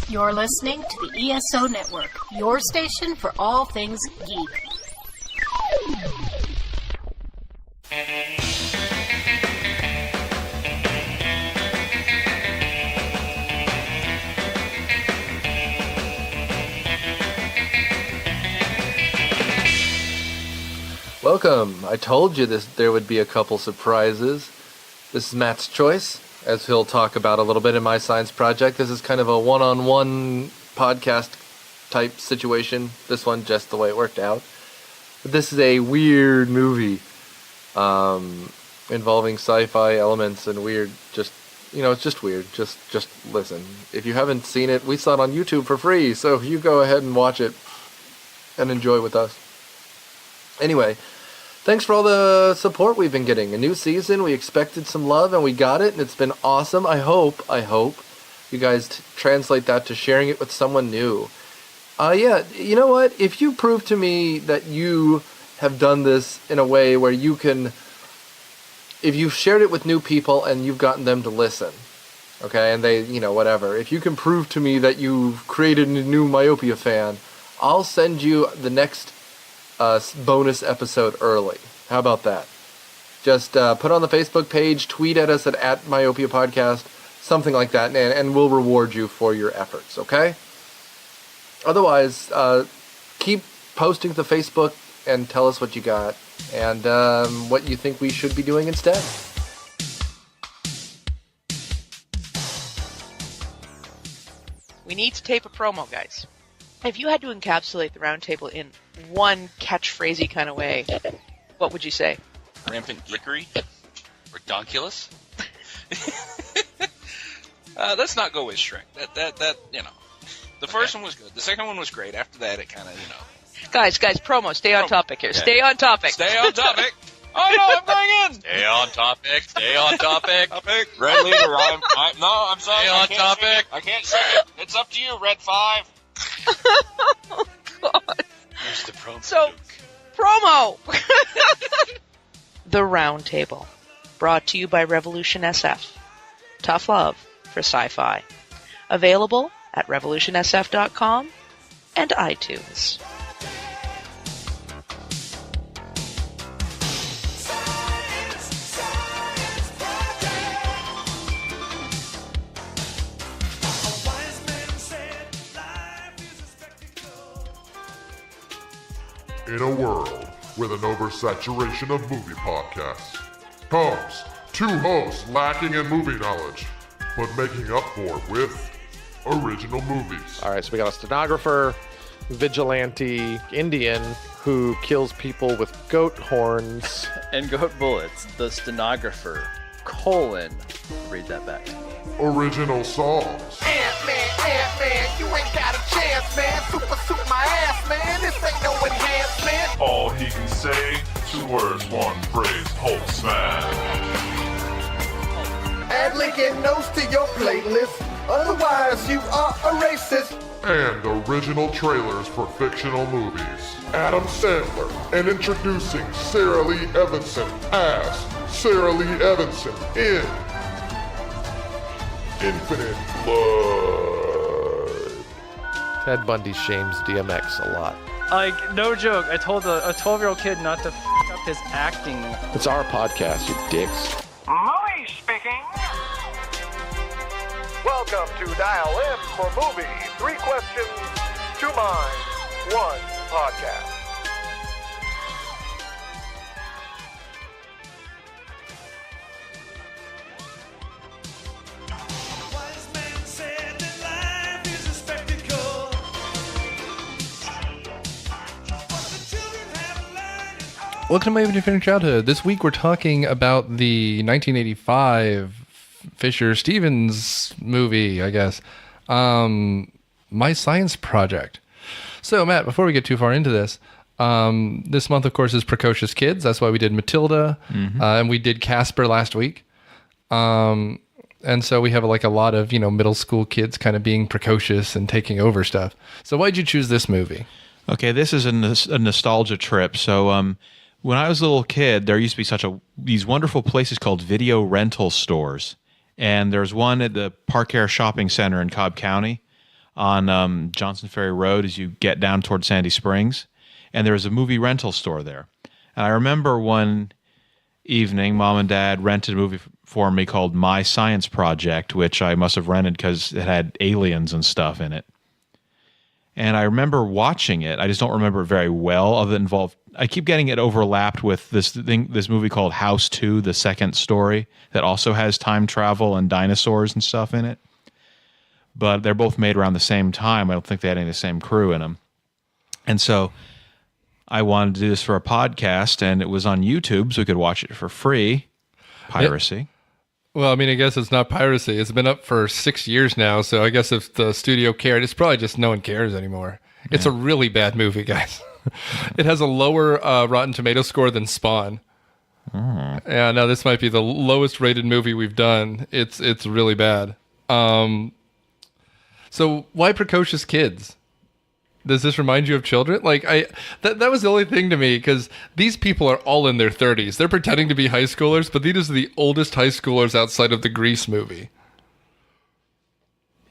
You're listening to the ESO Network, your station for all things geek. Welcome. I told you there would be a couple surprises. This is Matt's choice, as he'll talk about a little bit in my science project. This is kind of a one-on-one podcast type situation. This one just the way it worked out. But this is a weird movie involving sci-fi elements and weird, it's just weird. Just listen. If you haven't seen it, we saw it on YouTube for free, so you go ahead and watch it and enjoy with us. Anyway, thanks for all the support we've been getting. A new season, we expected some love, and we got it, and it's been awesome. I hope you guys translate that to sharing it with someone new. You know what? If you prove to me that you have done this in a way where you can, if you've shared it with new people and you've gotten them to listen, okay, and they, whatever. If you can prove to me that you've created a new Myopia fan, I'll send you the next bonus episode early. How about that? Just put on the Facebook page, tweet at us at Myopia Podcast, something like that, and we'll reward you for your efforts, okay? Otherwise, keep posting to Facebook and tell us what you got and what you think we should be doing instead. We need to tape a promo, guys. If you had to encapsulate the roundtable in one catchphrasey kind of way, what would you say? Rampant geekery? Redonkulous? Let's not go with shrink. That The first one was good. The second one was great. After that, it kind of, Guys, promo. Stay on topic here. Yeah. Stay on topic. Stay on topic. Oh, no, I'm going in. Stay on topic. Stay on topic. Red leader, I'm sorry. Stay on topic. I can't say it. It's up to you, Red 5. Oh, God. There's the promo. So, promo! The Round Table. Brought to you by Revolution SF. Tough love for sci-fi. Available at revolutionsf.com and iTunes. In a world with an oversaturation of movie podcasts comes two hosts lacking in movie knowledge, but making up for with original movies. All right, so we got a stenographer, vigilante, Indian who kills people with goat horns. And goat bullets. The stenographer, read that back to me. Original songs. Ant-Man, you ain't got a chance, man. Super suit my ass, man. This ain't no enhancement. All he can say, 2 words, 1 phrase, Hulk smash. Add link and notes to your playlist. Otherwise, you are a racist. And original trailers for fictional movies. Adam Sandler, and introducing Sarah Lee Evanson as Sarah Lee Evanson in Infinite Blood. Ted Bundy shames DMX a lot. Like, no joke. I told a 12-year-old kid not to up his acting. It's our podcast, you dicks. Movie speaking. Welcome to Dial M for Movie. 3 questions, 2 minds, 1 podcast. Welcome to My Infinite Childhood. This week we're talking about the 1985 Fisher-Stevens movie, I guess. My Science Project. So, Matt, before we get too far into this month, of course, is Precocious Kids. That's why we did Matilda, and we did Casper last week. And so we have a lot of, middle school kids kind of being precocious and taking over stuff. So why'd you choose this movie? Okay, this is a nostalgia trip. So, when I was a little kid, there used to be these wonderful places called video rental stores. And there's one at the Park Air Shopping Center in Cobb County. on Johnson Ferry Road as you get down toward Sandy Springs. And there was a movie rental store there. And I remember one evening, Mom and Dad rented a movie for me called My Science Project, which I must have rented because it had aliens and stuff in it. And I remember watching it. I just don't remember it very well. Other than involved, I keep getting it overlapped with this movie called House 2, the second story, that also has time travel and dinosaurs and stuff in it. But they're both made around the same time. I don't think they had any of the same crew in them. And so I wanted to do this for a podcast, and it was on YouTube, so we could watch it for free. Piracy. Well, I mean, I guess it's not piracy. It's been up for 6 years now, so I guess if the studio cared, it's probably just no one cares anymore. It's a really bad movie, guys. It has a lower Rotten Tomato score than Spawn. Yeah, no, this might be the lowest rated movie we've done. It's really bad. So why precocious kids? Does this remind you of children? Like that was the only thing to me, because these people are all in their 30s. They're pretending to be high schoolers, but these are the oldest high schoolers outside of the Grease movie.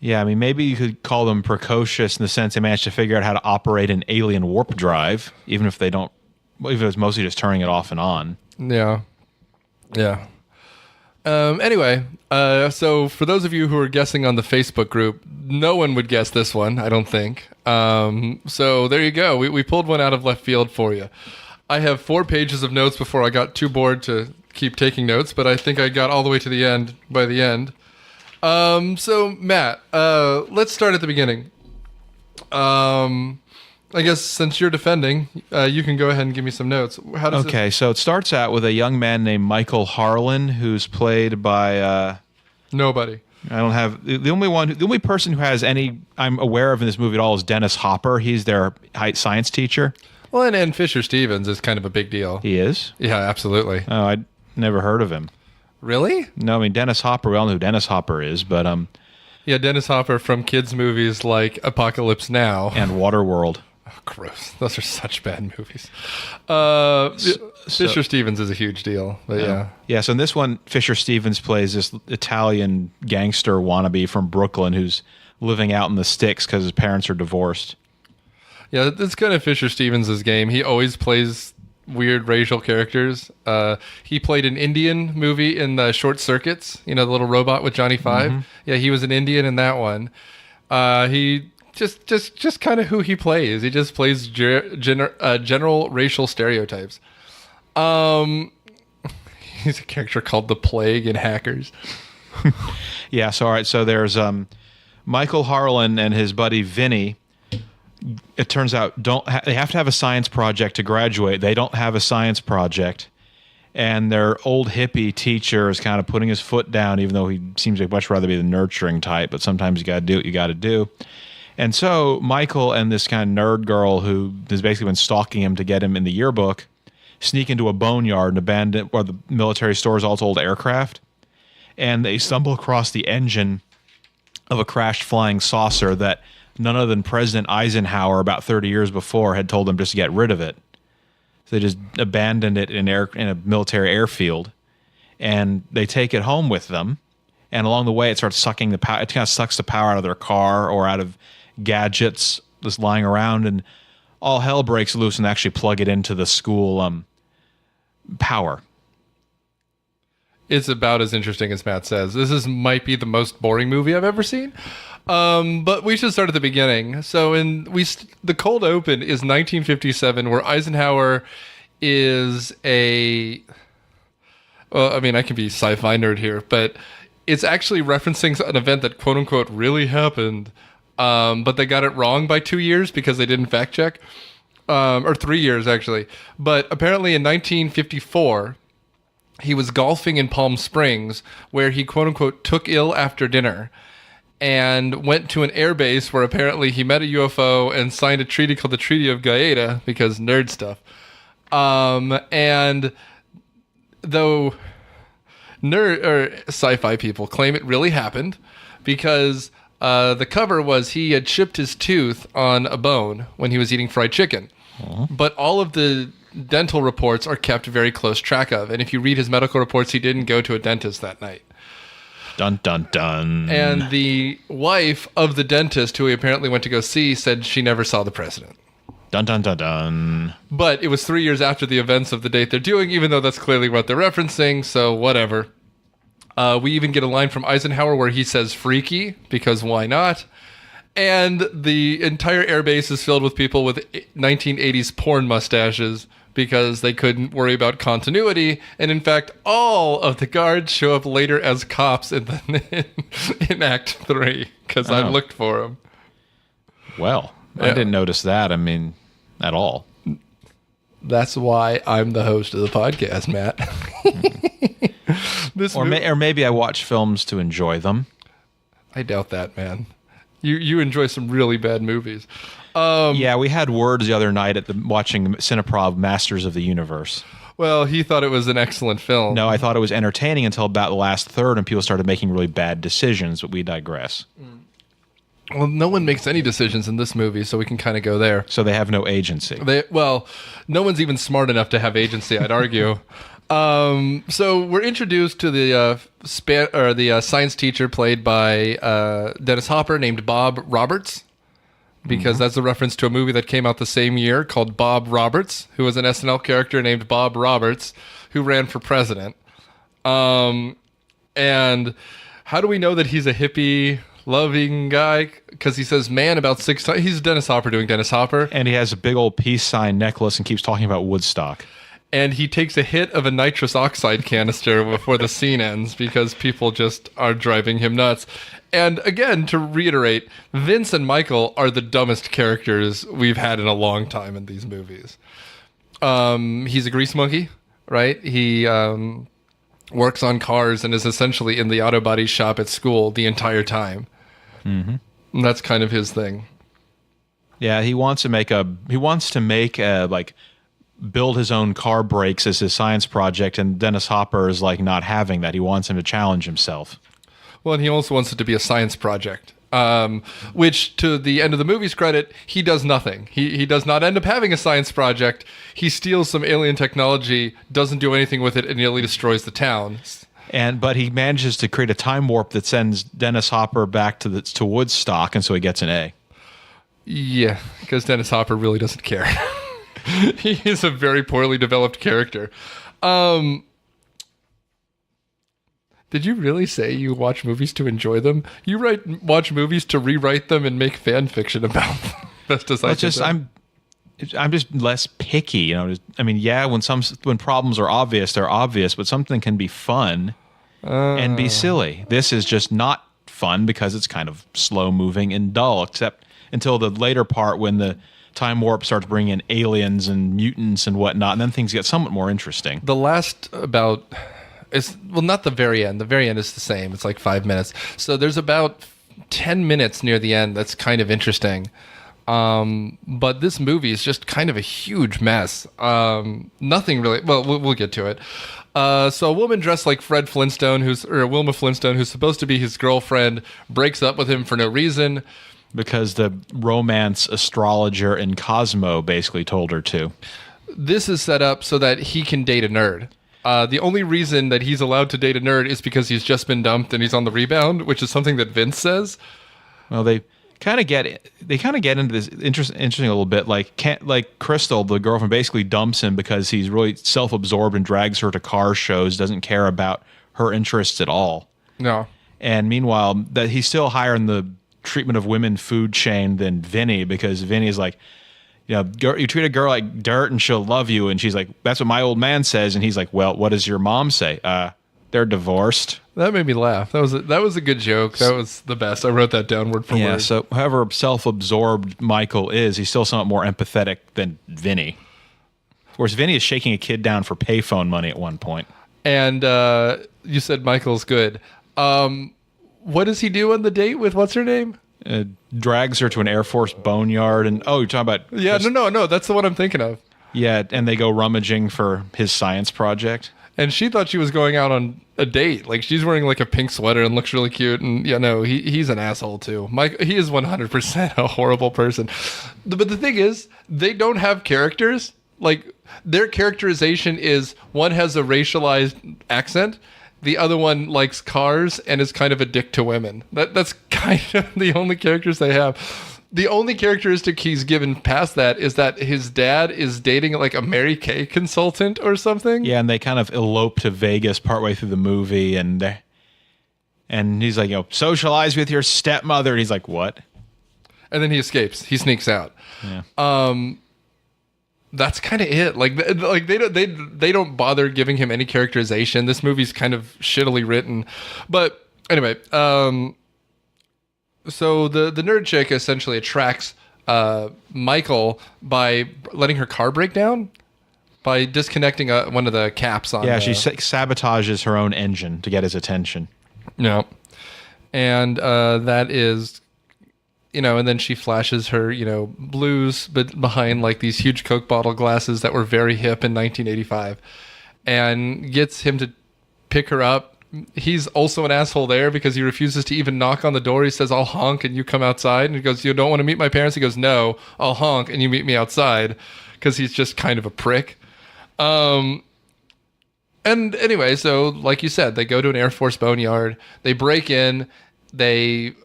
Yeah, I mean, maybe you could call them precocious in the sense they managed to figure out how to operate an alien warp drive, even if it's mostly just turning it off and on. Yeah. Anyway, so for those of you who are guessing on the Facebook group, no one would guess this one, I don't think. So there you go. We pulled one out of left field for you. I have 4 pages of notes before I got too bored to keep taking notes, but I think I got all the way to the end by the end. So Matt, let's start at the beginning. I guess since you're defending, you can go ahead and give me some notes. So it starts out with a young man named Michael Harlan, who's played by nobody. I don't have the only person who has any I'm aware of in this movie at all is Dennis Hopper. He's their science teacher. Well, and Fisher Stevens is kind of a big deal. He is? Yeah, absolutely. Oh, I'd never heard of him. Really? No, I mean Dennis Hopper. We all know who Dennis Hopper is, but yeah, Dennis Hopper from kids movies like Apocalypse Now and Waterworld. Oh, gross. Those are such bad movies. Fisher Stevens is a huge deal. But yeah. Yeah, so in this one, Fisher Stevens plays this Italian gangster wannabe from Brooklyn who's living out in the sticks because his parents are divorced. Yeah, that's kind of Fisher Stevens' game. He always plays weird racial characters. He played an Indian movie in the Short Circuits, the little robot with Johnny Five. Mm-hmm. Yeah, he was an Indian in that one. He... Just kind of who he plays. He just plays general racial stereotypes. He's a character called the Plague in Hackers. Yeah. So all right. So there's Michael Harlan and his buddy Vinny. It turns out they have to have a science project to graduate. They don't have a science project, and their old hippie teacher is kind of putting his foot down, even though he seems to much rather be the nurturing type. But sometimes you got to do what you got to do. And so Michael and this kind of nerd girl who has basically been stalking him to get him in the yearbook sneak into a boneyard and abandon where the military stores all its old aircraft. And they stumble across the engine of a crashed flying saucer that none other than President Eisenhower about 30 years before had told them just to get rid of it. So they just abandoned it in a military airfield. And they take it home with them. And along the way, it starts sucking the power. It kind of sucks the power out of their car or out of gadgets just lying around, and all hell breaks loose, and they actually plug it into the school power. It's about as interesting as Matt says. This might be the most boring movie I've ever seen. But we should start at the beginning. So the cold open is 1957, where Eisenhower is I can be sci-fi nerd here, but it's actually referencing an event that quote unquote really happened. But they got it wrong by 2 years because they didn't fact check, or 3 years actually. But apparently in 1954, he was golfing in Palm Springs, where he quote unquote took ill after dinner and went to an air base where apparently he met a UFO and signed a treaty called the Treaty of Gaeta, because nerd stuff. And though nerd or sci-fi people claim it really happened, because the cover was he had chipped his tooth on a bone when he was eating fried chicken. But all of the dental reports are kept very close track of. And if you read his medical reports, he didn't go to a dentist that night. Dun, dun, dun. And the wife of the dentist, who he apparently went to go see, said she never saw the president. Dun, dun, dun, dun. But it was 3 years after the events of the date they're doing, even though that's clearly what they're referencing, so whatever. We even get a line from Eisenhower where he says freaky, because why not? And the entire airbase is filled with people with 1980s porn mustaches because they couldn't worry about continuity. And in fact, all of the guards show up later as cops in Act 3 because I've looked for them. Well, I didn't notice that. I mean, at all. That's why I'm the host of the podcast, Matt. Or maybe I watch films to enjoy them. I doubt that, man. You enjoy some really bad movies. Yeah, we had words the other night at watching Cineprov Masters of the Universe. Well, he thought it was an excellent film. No, I thought it was entertaining until about the last third, and people started making really bad decisions, but we digress. Well, no one makes any decisions in this movie, so we can kind of go there. So they have no agency. No one's even smart enough to have agency, I'd argue. So we're introduced to the science teacher played by Dennis Hopper named Bob Roberts, because that's a reference to a movie that came out the same year called Bob Roberts, who was an SNL character named Bob Roberts who ran for president. And how do we know that he's a hippie loving guy? Because he says man about 6 times. He's Dennis Hopper doing Dennis Hopper. And he has a big old peace sign necklace and keeps talking about Woodstock. And he takes a hit of a nitrous oxide canister before the scene ends because people just are driving him nuts. And again, to reiterate, Vince and Michael are the dumbest characters we've had in a long time in these movies. He's a grease monkey, right? He works on cars and is essentially in the auto body shop at school the entire time. Mm-hmm. And that's kind of his thing. Yeah, he wants to make build his own car brakes as his science project, and Dennis Hopper is like not having that. He wants him to challenge himself. Well, and he also wants it to be a science project, which, to the end of the movie's credit, he does nothing. He does not end up having a science project. He steals some alien technology, doesn't do anything with it, and nearly destroys the town. But he manages to create a time warp that sends Dennis Hopper back to Woodstock, and so he gets an A. Yeah, because Dennis Hopper really doesn't care. He is a very poorly developed character. Did you really say you watch movies to enjoy them? You watch movies to rewrite them and make fan fiction about them. Best as I can. I'm just less picky, you know. I mean, yeah, when problems are obvious, they're obvious, but something can be fun and be silly. This is just not fun because it's kind of slow moving and dull, except until the later part when the time warp starts bringing in aliens and mutants and whatnot, and then things get somewhat more interesting. The last not the very end. The very end is the same. It's like 5 minutes. So there's about 10 minutes near the end that's kind of interesting. But this movie is just kind of a huge mess. Nothing really. Well, we'll get to it. So a woman dressed like Wilma Flintstone, who's supposed to be his girlfriend, breaks up with him for no reason. Because the romance astrologer in Cosmo basically told her to. This is set up so that he can date a nerd. The only reason that he's allowed to date a nerd is because he's just been dumped and he's on the rebound, which is something that Vince says. Well, they kind of get into this interesting a little bit. Like Crystal, the girlfriend, basically dumps him because he's really self-absorbed and drags her to car shows, doesn't care about her interests at all. No. And meanwhile, that he's still higher in the treatment of women food chain than Vinny, because Vinny is like, you treat a girl like dirt and she'll love you, and she's like, that's what my old man says, and he's like, well, what does your mom say? They're divorced. That made me laugh. That was a good joke. That was the best. I wrote that down word for word. Yeah, so however self-absorbed Michael is, he's still somewhat more empathetic than Vinny. Whereas Vinny is shaking a kid down for payphone money at one point. And you said Michael's good. What does he do on the date with what's her name? Drags her to an Air Force boneyard, and you're talking about... Yeah, no, that's the one I'm thinking of. Yeah, and they go rummaging for his science project. And she thought she was going out on a date. Like, she's wearing like a pink sweater and looks really cute, and he's an asshole too. He is 100% a horrible person. But the thing is, they don't have characters. Like, their characterization is one has a racialized accent, the other one likes cars and is kind of a dick to women. That's kind of the only characters they have. The only characteristic he's given past that is that his dad is dating like a Mary Kay consultant or something. Yeah, and they kind of elope to Vegas partway through the movie, and he's like, socialize with your stepmother. And he's like, what? And then he escapes. He sneaks out. Yeah. That's kind of it. Like they don't bother giving him any characterization. This movie's kind of shittily written, but anyway. So the nerd chick essentially attracts Michael by letting her car break down by disconnecting one of the caps on. Yeah, she sabotages her own engine to get his attention. No, and that is, and then she flashes her, blues, but behind like these huge Coke bottle glasses that were very hip in 1985, and gets him to pick her up. He's also an asshole there because he refuses to even knock on the door. He says, I'll honk and you come outside. And he goes, you don't want to meet my parents? He goes, no, I'll honk and you meet me outside, because he's just kind of a prick. And anyway, so like you said, they go to an Air Force boneyard. They break in. They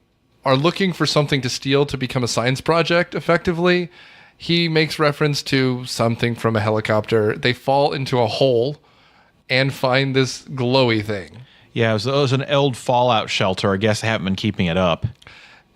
are looking for something to steal to become a science project, effectively. He makes reference to something from a helicopter. They fall into a hole and find this glowy thing. Yeah, it was an old fallout shelter. I guess they haven't been keeping it up.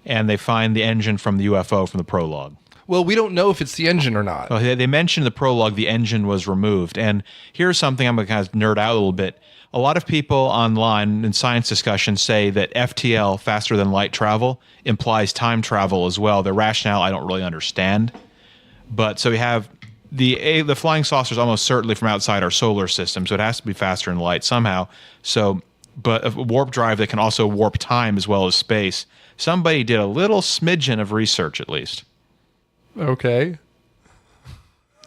And they find the engine from the UFO from the prologue. Well, we don't know if it's the engine or not. Well, they mentioned in the prologue the engine was removed. And here's something I'm going to kind of nerd out a little bit. A lot of people online in science discussions say that FTL, faster than light travel, implies time travel as well. The rationale I don't really understand. But so we have the flying saucer is almost certainly from outside our solar system, so it has to be faster than light somehow. But a warp drive that can also warp time as well as space. Somebody did a little smidgen of research, at least. Okay.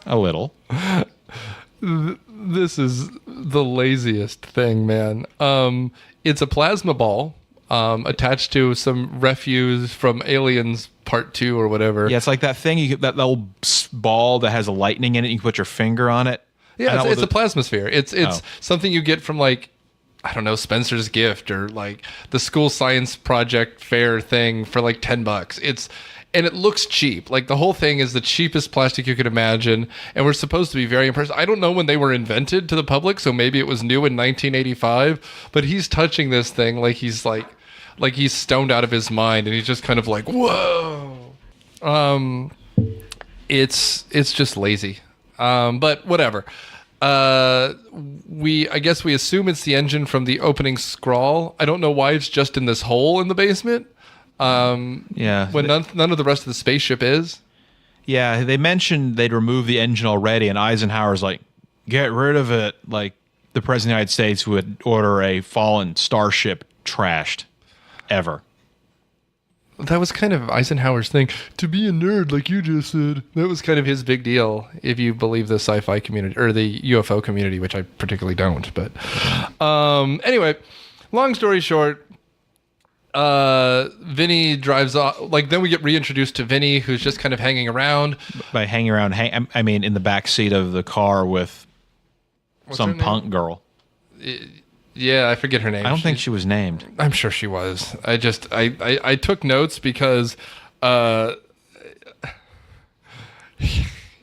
A little. This is the laziest thing, man. It's a plasma ball attached to some refuse from Aliens Part 2 or whatever. Yeah, it's like that thing, that little ball that has a lightning in it. You can put your finger on it. Yeah, it's a plasmasphere. It's something you get from like, I don't know, Spencer's Gift or like the school science project fair thing for like $10. And it looks cheap. Like the whole thing is the cheapest plastic you could imagine. And we're supposed to be very impressed. I don't know when they were invented to the public, so maybe it was new in 1985. But he's touching this thing like he's stoned out of his mind, and he's just kind of like, whoa. It's just lazy. But whatever. I guess we assume it's the engine from the opening scrawl. I don't know why it's just in this hole in the basement. Yeah. When none of the rest of the spaceship is. Yeah, they mentioned they'd removed the engine already, and Eisenhower's like, get rid of it. Like the President of the United States would order a fallen starship trashed ever. That was kind of Eisenhower's thing. To be a nerd, like you just said. That was kind of his big deal, if you believe the sci-fi community, or the UFO community, which I particularly don't. But anyway, long story short, Vinny drives off. Like, then we get reintroduced to Vinny, who's just kind of hanging around. By hanging around, I mean in the back seat of the car with some punk girl. Yeah, I forget her name. I don't think she was named. I'm sure she was. I took notes because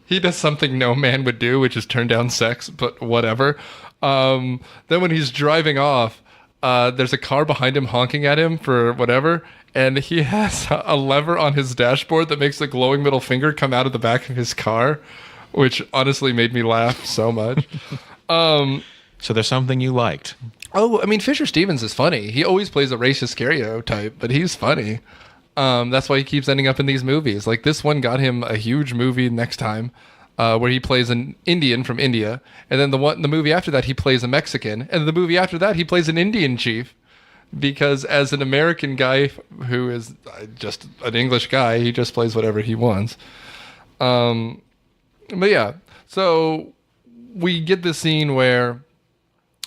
he does something no man would do, which is turn down sex, but whatever. Then when he's driving off, there's a car behind him honking at him for whatever, and he has a lever on his dashboard that makes the glowing middle finger come out of the back of his car, which honestly made me laugh so much. So there's something you liked. Oh, I mean, Fisher Stevens is funny. He always plays a racist stereotype, but he's funny. That's why he keeps ending up in these movies. Like, this one got him a huge movie next time, where he plays an Indian from India. And then the movie after that, he plays a Mexican. And the movie after that, he plays an Indian chief. Because as an American guy who is just an English guy, he just plays whatever he wants. But yeah, so we get this scene where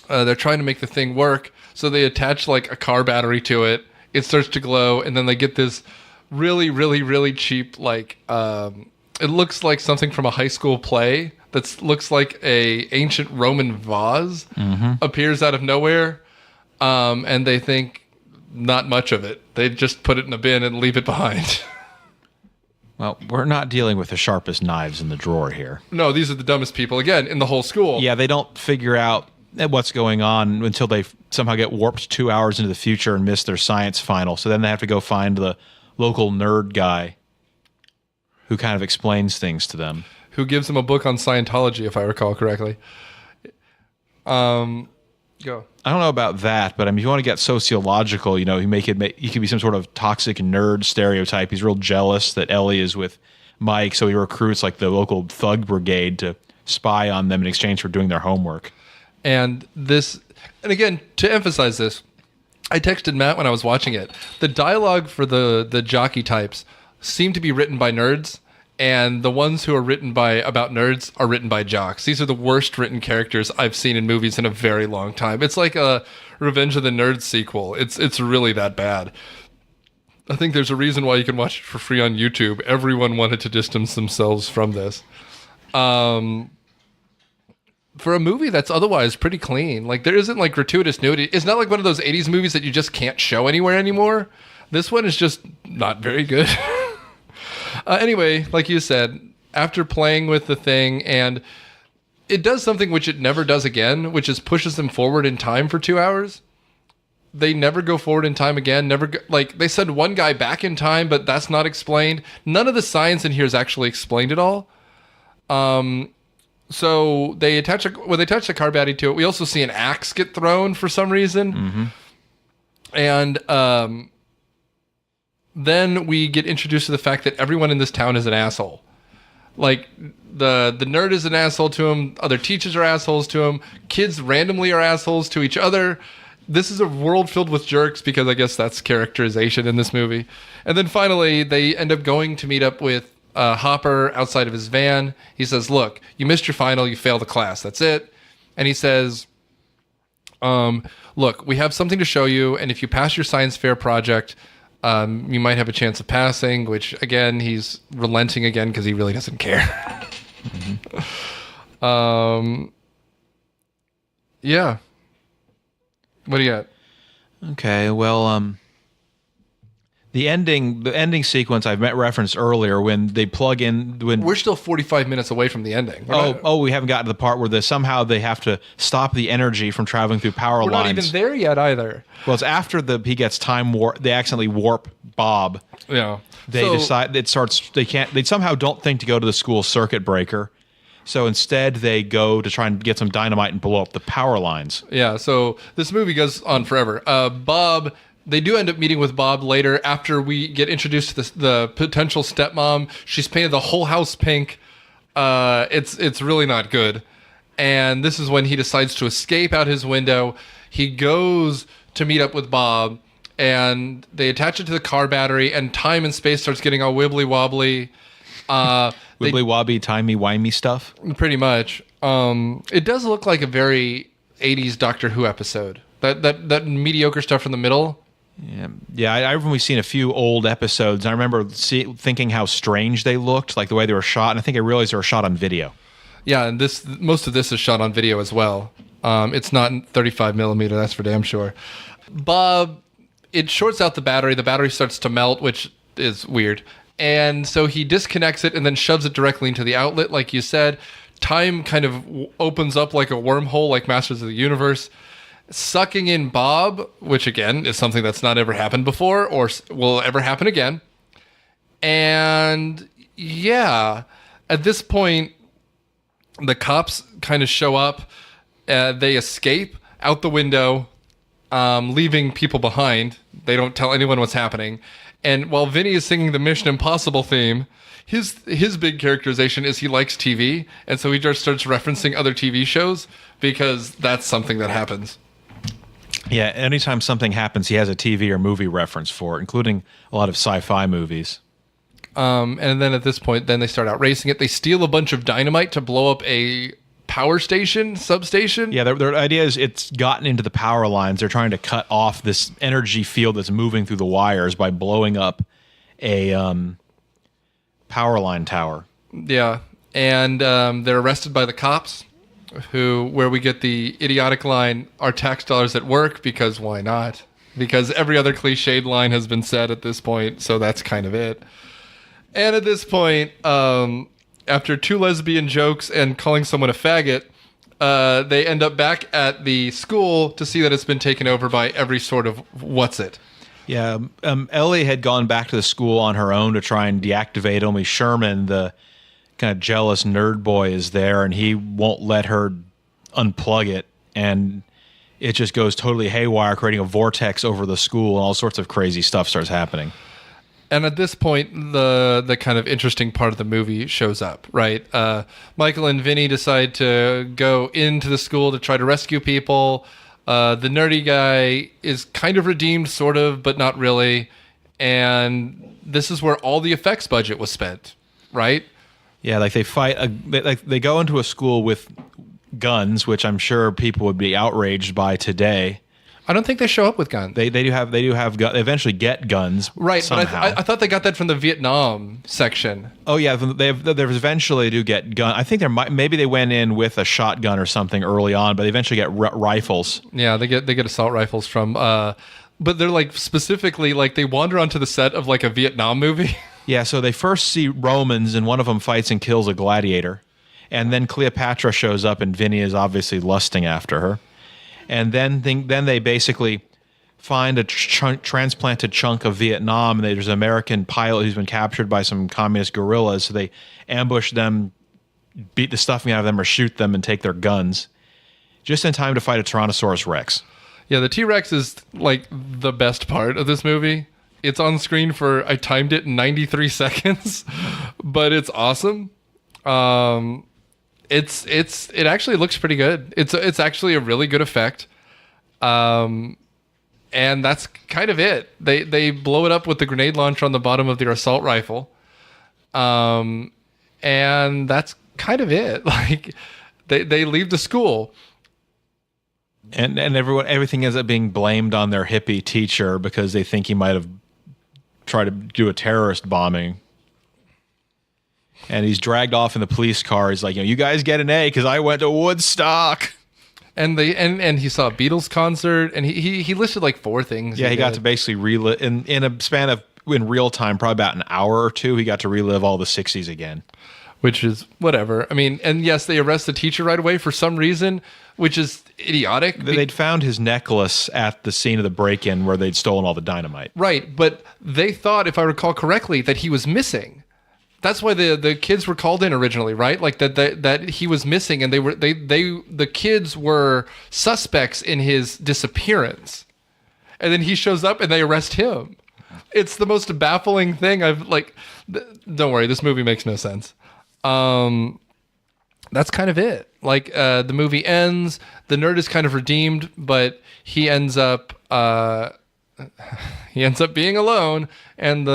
they're trying to make the thing work, so they attach like a car battery to it. It starts to glow, and then they get this really, really, really cheap, like it looks like something from a high school play. That looks like a ancient Roman vase appears out of nowhere. and they think not much of it. They just put it in a bin and leave it behind. Well, we're not dealing with the sharpest knives in the drawer here. No, these are the dumbest people, again, in the whole school. Yeah, they don't figure out what's going on until they somehow get warped 2 hours into the future and miss their science final. So then they have to go find the local nerd guy who kind of explains things to them. Who gives them a book on Scientology, if I recall correctly. Go. I don't know about that, but I mean, if you want to get sociological, you he could be some sort of toxic nerd stereotype. He's real jealous that Ellie is with Mike, so he recruits like the local thug brigade to spy on them in exchange for doing their homework. And again, to emphasize this, I texted Matt when I was watching it. The dialogue for the jockey types seem to be written by nerds, and the ones who are written about nerds are written by jocks. These are the worst written characters I've seen in movies in a very long time. It's like a Revenge of the Nerds sequel. It's really that bad. I think there's a reason why you can watch it for free on YouTube. Everyone wanted to distance themselves from this. For a movie that's otherwise pretty clean, like there isn't like gratuitous nudity. It's not like one of those 80s movies that you just can't show anywhere anymore. This one is just not very good. Anyway, like you said, after playing with the thing, and it does something which it never does again, which is pushes them forward in time for 2 hours. They never go forward in time again. They send one guy back in time, but that's not explained. None of the science in here is actually explained at all. So they attach the car battery to it. We also see an axe get thrown for some reason. Mm-hmm. And then we get introduced to the fact that everyone in this town is an asshole. Like, the nerd is an asshole to him. Other teachers are assholes to him. Kids randomly are assholes to each other. This is a world filled with jerks, because I guess that's characterization in this movie. And then finally, they end up going to meet up with Hopper outside of his van. He says, look, you missed your final. You failed the class. That's it. And he says, look, we have something to show you. And if you pass your science fair project, you might have a chance of passing, which, again, he's relenting again because he really doesn't care. Mm-hmm. Yeah. What do you got? Okay, well, the ending sequence I've referenced earlier, when they plug in... We're still 45 minutes away from the ending. We haven't gotten to the part where somehow they have to stop the energy from traveling through power lines. We're not even there yet either. Well, it's after he gets time warp. They accidentally warp Bob. Yeah. They decide they somehow don't think to go to the school circuit breaker. So instead, they go to try and get some dynamite and blow up the power lines. Yeah, so this movie goes on forever. Bob... They do end up meeting with Bob later after we get introduced to the potential stepmom. She's painted the whole house pink. It's really not good. And this is when he decides to escape out his window. He goes to meet up with Bob, and they attach it to the car battery, and time and space starts getting all wibbly-wobbly. Wibbly-wobbly, timey-wimey stuff? Pretty much. It does look like a very 80s Doctor Who episode. That mediocre stuff in the middle. Yeah. I've only seen a few old episodes, and I remember thinking how strange they looked, like the way they were shot, and I think I realized they were shot on video. Yeah, and most of this is shot on video as well. It's not 35 millimeter, that's for damn sure. Bob, it shorts out the battery starts to melt, which is weird. And so he disconnects it and then shoves it directly into the outlet, like you said. Time kind of opens up like a wormhole, like Masters of the Universe, sucking in Bob, which again is something that's not ever happened before or will ever happen again. And yeah, at this point, the cops kind of show up. They escape out the window, leaving people behind. They don't tell anyone what's happening. And while Vinny is singing the Mission Impossible theme, his big characterization is he likes TV, and so he just starts referencing other TV shows because that's something that happens. Yeah, anytime something happens, he has a TV or movie reference for it, including a lot of sci-fi movies. And then at this point, then they start out racing it. They steal a bunch of dynamite to blow up a power substation. Yeah, their idea is it's gotten into the power lines. They're trying to cut off this energy field that's moving through the wires by blowing up a power line tower. Yeah, and they're arrested by the cops. where we get the idiotic line, "Our tax dollars at work," because why not? Because every other cliched line has been said at this point, so that's kind of it. And at this point, after 2 lesbian jokes and calling someone a faggot, they end up back at the school to see that it's been taken over by every sort of what's-it. Yeah, Ellie had gone back to the school on her own to try and deactivate. Only Sherman, the kind of jealous nerd boy, is there, and he won't let her unplug it, and it just goes totally haywire, creating a vortex over the school, and all sorts of crazy stuff starts happening. And at this point, the kind of interesting part of the movie shows up, right? Michael and Vinny decide to go into the school to try to rescue people. The nerdy guy is kind of redeemed, sort of, but not really. And this is where all the effects budget was spent, right? Yeah, like they fight. They go into a school with guns, which I'm sure people would be outraged by today. I don't think they show up with guns. They do have guns. They eventually get guns, right? Somehow. But I thought they got that from the Vietnam section. Oh yeah, they eventually do get gun. I think maybe they went in with a shotgun or something early on, but they eventually get rifles. Yeah, they get assault rifles from. But they're like specifically like they wander onto the set of like a Vietnam movie. Yeah, so they first see Romans, and one of them fights and kills a gladiator, and then Cleopatra shows up, and Vinny is obviously lusting after her. And then they basically find a transplanted chunk of Vietnam, and there's an American pilot who's been captured by some communist guerrillas. So they ambush them, beat the stuffing out of them, or shoot them and take their guns, just in time to fight a Tyrannosaurus Rex. Yeah, the T-Rex is like the best part of this movie. It's on screen for, I timed it, 93 seconds, but it's awesome. It actually looks pretty good. It's actually a really good effect. And that's kind of it. They blow it up with the grenade launcher on the bottom of their assault rifle. And that's kind of it. Like they leave the school. And everything ends up being blamed on their hippie teacher because they think he might have tried to do a terrorist bombing. And he's dragged off in the police car. He's like, you guys get an A because I went to Woodstock. And he saw a Beatles concert, and he listed like 4 things. Yeah, he got to basically relive in a span of in real time, probably about an hour or 2. He got to relive all the 60s again, which is whatever. I mean, and yes, they arrest the teacher right away for some reason, which is idiotic. They'd found his necklace at the scene of the break-in where they'd stolen all the dynamite. Right, but they thought, if I recall correctly, that he was missing. That's why the kids were called in originally, right? Like that he was missing, and the kids were suspects in his disappearance. And then he shows up and they arrest him. It's the most baffling thing don't worry, this movie makes no sense. That's kind of it. Like the movie ends, the nerd is kind of redeemed, but he ends up being alone, and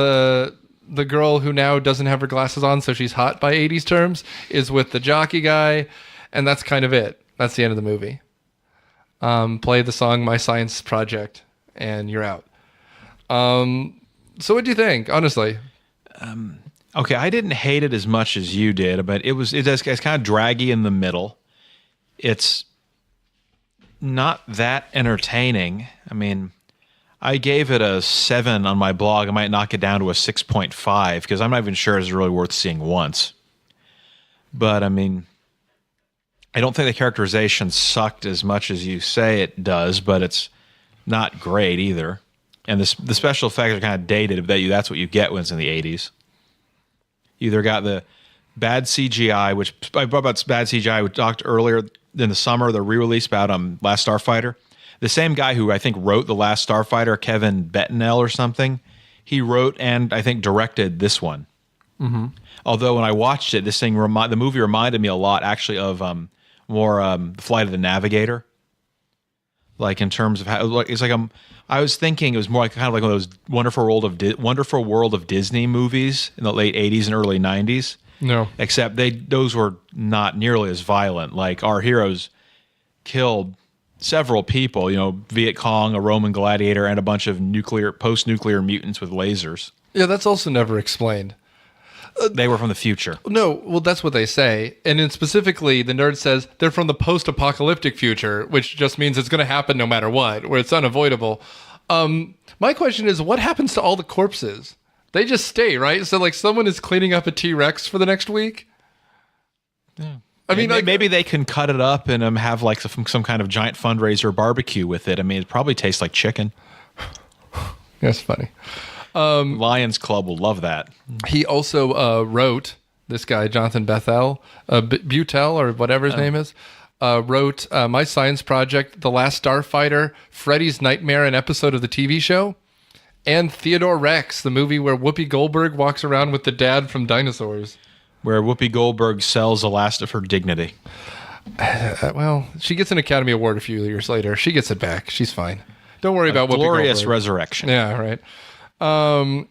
the girl who now doesn't have her glasses on, so she's hot by 80s terms, is with the jockey guy, and that's kind of it. That's the end of the movie. Play the song My Science Project, and you're out. So what do you think, honestly? Okay, I didn't hate it as much as you did, but it's kind of draggy in the middle. It's not that entertaining. I mean, I gave it a 7 on my blog. I might knock it down to a 6.5 because I'm not even sure it's really worth seeing once. But, I mean, I don't think the characterization sucked as much as you say it does, but it's not great either. And the special effects are kind of dated, but that's what you get when it's in the 80s. You either got the bad CGI, which I brought about bad CGI, we talked earlier in the summer, the re-release about Last Starfighter. The same guy who I think wrote The Last Starfighter, Kevin Bettinell or something, he wrote and I think directed this one. Mm-hmm. Although when I watched it, the movie reminded me a lot actually of Flight of the Navigator. Like in terms of how it's like I was thinking it was more like kind of like one of those Wonderful World of Disney movies in the late 80s and early 90s. No. Except those were not nearly as violent. Like our heroes killed several people, Viet Cong, a Roman gladiator, and a bunch of post-nuclear mutants with lasers. Yeah, that's also never explained. They were from the future. No, well, that's what they say. And then specifically, the nerd says they're from the post-apocalyptic future, which just means it's going to happen no matter what, where it's unavoidable. My question is, what happens to all the corpses? They just stay, right? So, like, someone is cleaning up a T-Rex for the next week? Yeah. I mean, maybe they can cut it up and have, like, some kind of giant fundraiser barbecue with it. I mean, it probably tastes like chicken. That's funny. Lions Club will love that. He also wrote, this guy, Jonathan Bethel, Butel, or whatever his name is, wrote My Science Project, The Last Starfighter, Freddy's Nightmare, an episode of the TV show, and Theodore Rex, the movie where Whoopi Goldberg walks around with the dad from Dinosaurs. Where Whoopi Goldberg sells the last of her dignity. Well, she gets an Academy Award a few years later. She gets it back. She's fine. Don't worry about Whoopi Goldberg. Glorious resurrection. Yeah, right.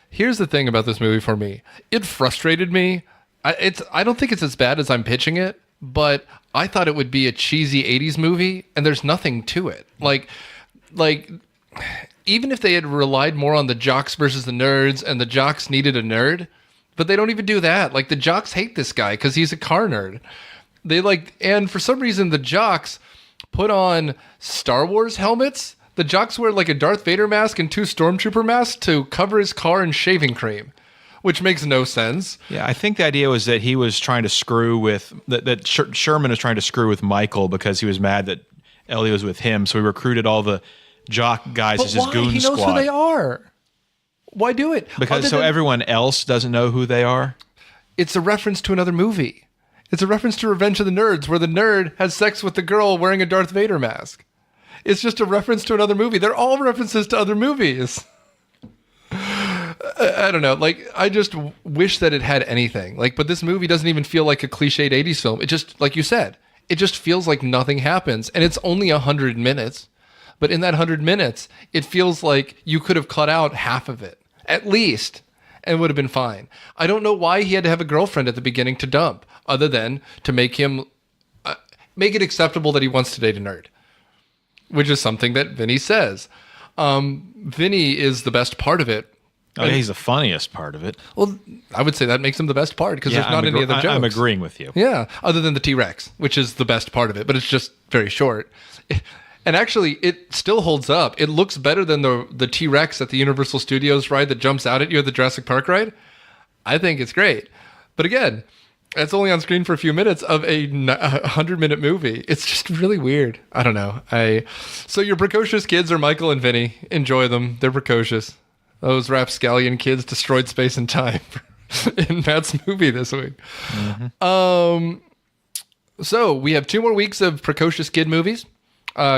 Here's the thing about this movie for me. It frustrated me. I don't think it's as bad as I'm pitching it, but I thought it would be a cheesy 80s movie, and there's nothing to it. Like even if they had relied more on the jocks versus the nerds, and the jocks needed a nerd, but they don't even do that. Like, the jocks hate this guy because he's a car nerd. And for some reason, the jocks put on Star Wars helmets. The jocks wear like a Darth Vader mask and 2 Stormtrooper masks to cover his car in shaving cream, which makes no sense. Yeah, I think the idea was that he was trying to screw with that Sherman was trying to screw with Michael because he was mad that Ellie was with him, so he recruited all the jock guys as his goon He knows squad. who they are. Why do it? Because everyone else doesn't know who they are. It's a reference to another movie. It's a reference to Revenge of the Nerds, where the nerd has sex with the girl wearing a Darth Vader mask. It's just a reference to another movie. They're all references to other movies. I don't know. Like, I just wish that it had anything. Like, but this movie doesn't even feel like a cliched 80s film. It just, like you said, it just feels like nothing happens. And it's only 100 minutes. But in that 100 minutes, it feels like you could have cut out half of it, at least, and would have been fine. I don't know why he had to have a girlfriend at the beginning to dump, other than to make him, make it acceptable that he wants to date a nerd, which is something that Vinny says. Vinny is the best part of it. Oh, he's the funniest part of it. Well, I would say that makes him the best part, because there's not any other jokes. I'm agreeing with you. Yeah, other than the T-Rex, which is the best part of it, but it's just very short. And actually, it still holds up. It looks better than the T-Rex at the Universal Studios ride that jumps out at you at the Jurassic Park ride. I think it's great. But again, it's only on screen for a few minutes of a 100-minute movie. It's just really weird. I don't know. So your precocious kids are Michael and Vinny. Enjoy them. They're precocious. Those rapscallion kids destroyed space and time in Matt's movie this week. Mm-hmm. So we have 2 more weeks of precocious kid movies.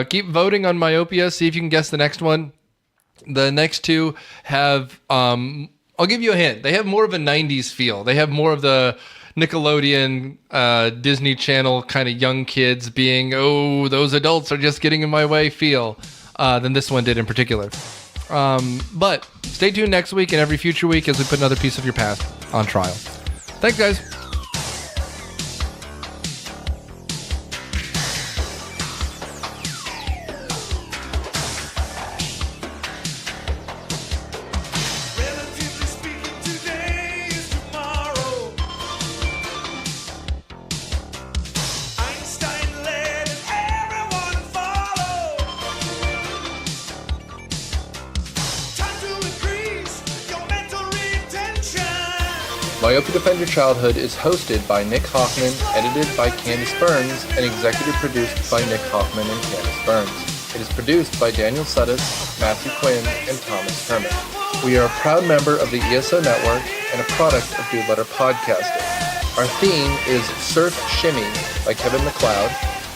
Keep voting on Myopia. See if you can guess the next one. The next 2 have, I'll give you a hint. They have more of a 90s feel. They have more of the Nickelodeon, Disney Channel kind of young kids being, oh, those adults are just getting in my way feel, than this one did in particular. But stay tuned next week and every future week as we put another piece of your past on trial. Thanks, guys. Myopia Defend Your Childhood is hosted by Nick Hoffman, edited by Candace Burns, and executive produced by Nick Hoffman and Candace Burns. It is produced by Daniel Suddas, Matthew Quinn, and Thomas Herman. We are a proud member of the ESO Network and a product of Dude Letter Podcasting. Our theme is Surf Shimmy by Kevin MacLeod.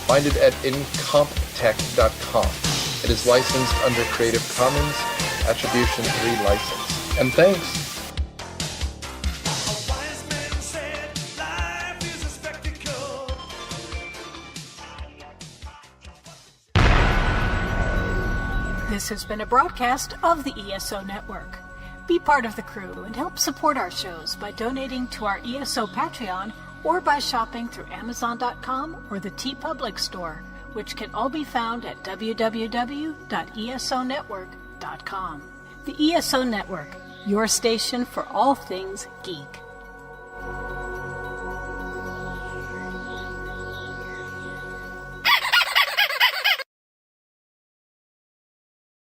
Find it at incomptech.com. It is licensed under Creative Commons Attribution 3 license. And thanks. This has been a broadcast of the ESO Network. Be part of the crew and help support our shows by donating to our ESO Patreon or by shopping through Amazon.com or the TeePublic store, which can all be found at www.esonetwork.com. The ESO Network, your station for all things geek.